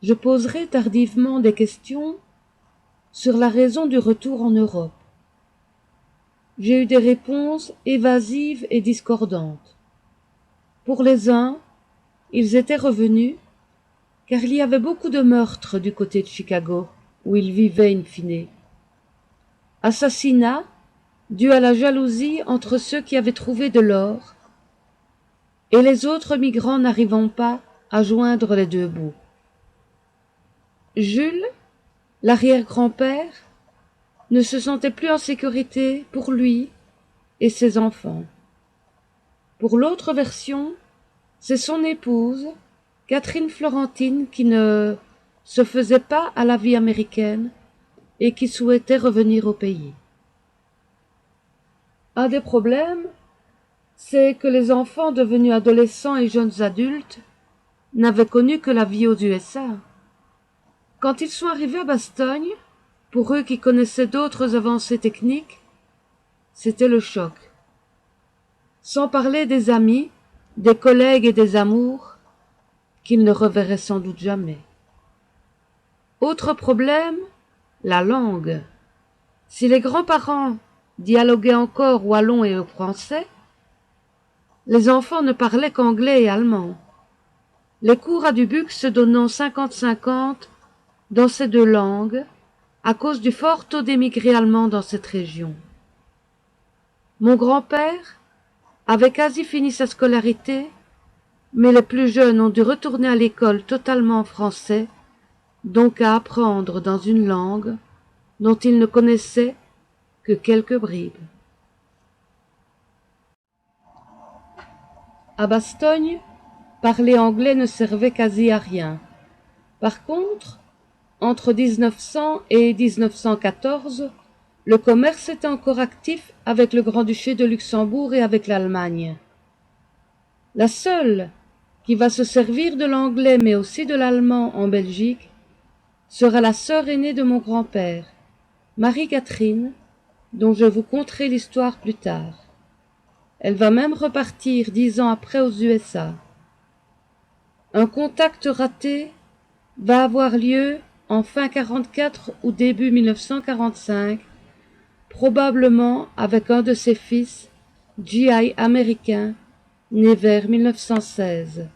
je poserai tardivement des questions sur la raison du retour en Europe. J'ai eu des réponses évasives et discordantes. Pour les uns, ils étaient revenus, car il y avait beaucoup de meurtres du côté de Chicago, où ils vivaient in fine. Assassinats dus à la jalousie entre ceux qui avaient trouvé de l'or et les autres migrants n'arrivant pas à joindre les deux bouts. Jules, l'arrière-grand-père, ne se sentait plus en sécurité pour lui et ses enfants. Pour l'autre version, c'est son épouse, Catherine Florentine, qui ne se faisait pas à la vie américaine et qui souhaitait revenir au pays. Un des problèmes, c'est que les enfants devenus adolescents et jeunes adultes n'avaient connu que la vie aux USA. Quand ils sont arrivés à Bastogne, pour eux qui connaissaient d'autres avancées techniques, c'était le choc. Sans parler des amis, des collègues et des amours qu'ils ne reverraient sans doute jamais. Autre problème, la langue. Si les grands-parents dialoguaient encore wallon et français, les enfants ne parlaient qu'anglais et allemand. Les cours à Dubuque se donnant 50-50 dans ces deux langues, à cause du fort taux d'émigrés allemands dans cette région. Mon grand-père avait quasi fini sa scolarité, mais les plus jeunes ont dû retourner à l'école totalement en français, donc à apprendre dans une langue dont ils ne connaissaient que quelques bribes. À Bastogne, parler anglais ne servait quasi à rien. Par contre, entre 1900 et 1914, le commerce était encore actif avec le Grand-Duché de Luxembourg et avec l'Allemagne. La seule qui va se servir de l'anglais mais aussi de l'allemand en Belgique sera la sœur aînée de mon grand-père, Marie-Catherine, dont je vous conterai l'histoire plus tard. Elle va même repartir 10 ans après aux USA. Un contact raté va avoir lieu en fin 44 ou début 1945, probablement avec un de ses fils, GI américain, né vers 1916.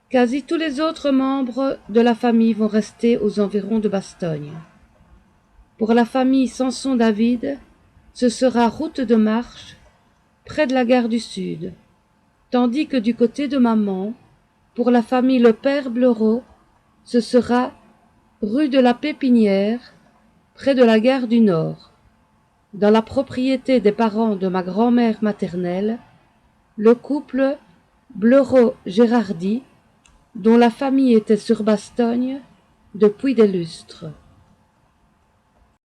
Quasi tous les autres membres de la famille vont rester aux environs de Bastogne. Pour la famille Sanson-David, ce sera route de marche, près de la gare du Sud, tandis que du côté de maman, pour la famille Le Père Bleureau, ce sera rue de la Pépinière, près de la gare du Nord. Dans la propriété des parents de ma grand-mère maternelle, le couple Bleureau-Gérardi, dont la famille était sur Bastogne depuis des lustres.